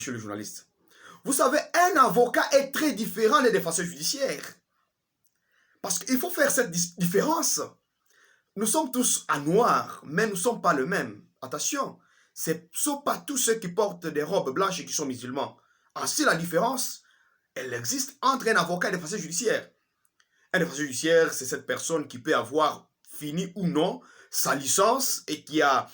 Monsieur le journaliste. Vous savez, un avocat est très différent des défenseurs judiciaires. Parce qu'il faut faire cette différence. Nous sommes tous à noir, mais nous ne sommes pas le même. Attention, ce ne sont pas tous ceux qui portent des robes blanches et qui sont musulmans. Ainsi, la différence, elle existe entre un avocat et un défenseur judiciaire. Un défenseur judiciaire, c'est cette personne qui peut avoir fini ou non sa licence et qui a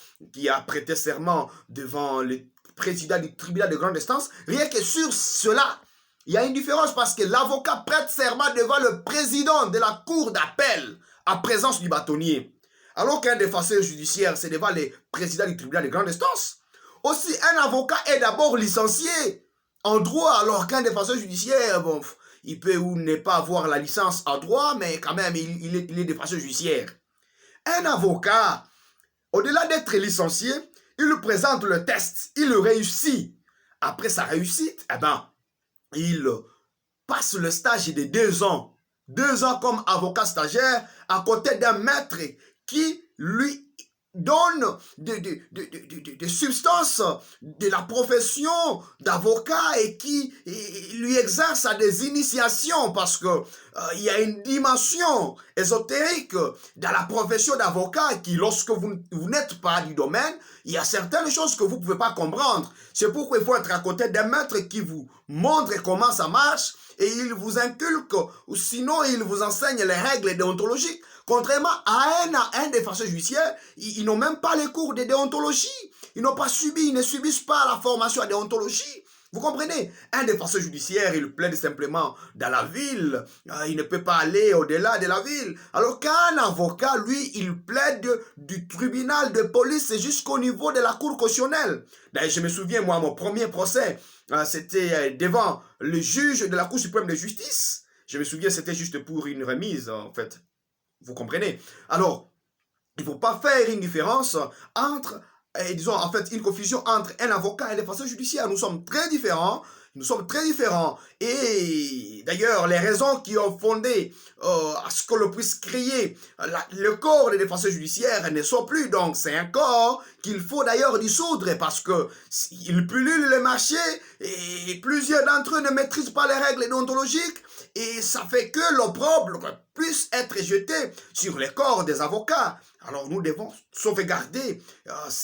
prêté serment devant le président du tribunal de grande instance. Rien que sur cela, il y a une différence parce que l'avocat prête serment devant le président de la cour d'appel en présence du bâtonnier. Alors qu'un défenseur judiciaire, c'est devant le président du tribunal de grande instance. Aussi, un avocat est d'abord licencié en droit, alors qu'un défenseur judiciaire, bon, il peut ou ne pas avoir la licence en droit, mais quand même, il est défenseur judiciaire. Un avocat, au-delà d'être licencié, il présente le test, il le réussit. Après sa réussite, eh ben, il passe le stage de 2 ans. 2 ans comme avocat stagiaire à côté d'un maître qui lui donne des substances de la profession d'avocat et qui lui exerce à des initiations parce que il y a une dimension ésotérique dans la profession d'avocat qui, lorsque vous n'êtes pas du domaine, il y a certaines choses que vous ne pouvez pas comprendre. C'est pourquoi il faut être à côté d'un maître qui vous montre comment ça marche et il vous inculque, ou sinon il vous enseigne les règles déontologiques. Contrairement à un défenseur judiciaire, ils n'ont même pas les cours de déontologie. Ils n'ont pas subi, ils ne subissent pas la formation à déontologie. Vous comprenez? Un défenseur judiciaire, il plaide simplement dans la ville. Il ne peut pas aller au-delà de la ville. Alors qu'un avocat, lui, il plaide du tribunal de police jusqu'au niveau de la cour cautionnelle. D'ailleurs, je me souviens, moi, mon premier procès, c'était devant le juge de la Cour suprême de justice. Je me souviens, c'était juste pour une remise, en fait. Vous comprenez? Alors, il ne faut pas faire une différence entre, disons, en fait, une confusion entre un avocat et un défenseur judiciaire. Nous sommes très différents. Nous sommes très différents. Et d'ailleurs, les raisons qui ont fondé à ce que l'on puisse créer le corps des défenseurs judiciaires ne sont plus. Donc, c'est un corps qu'il faut d'ailleurs dissoudre parce qu'il pullule le marché et plusieurs d'entre eux ne maîtrisent pas les règles déontologiques. Et ça fait que l'opprobre puisse être jeté sur les corps des avocats. Alors nous devons sauvegarder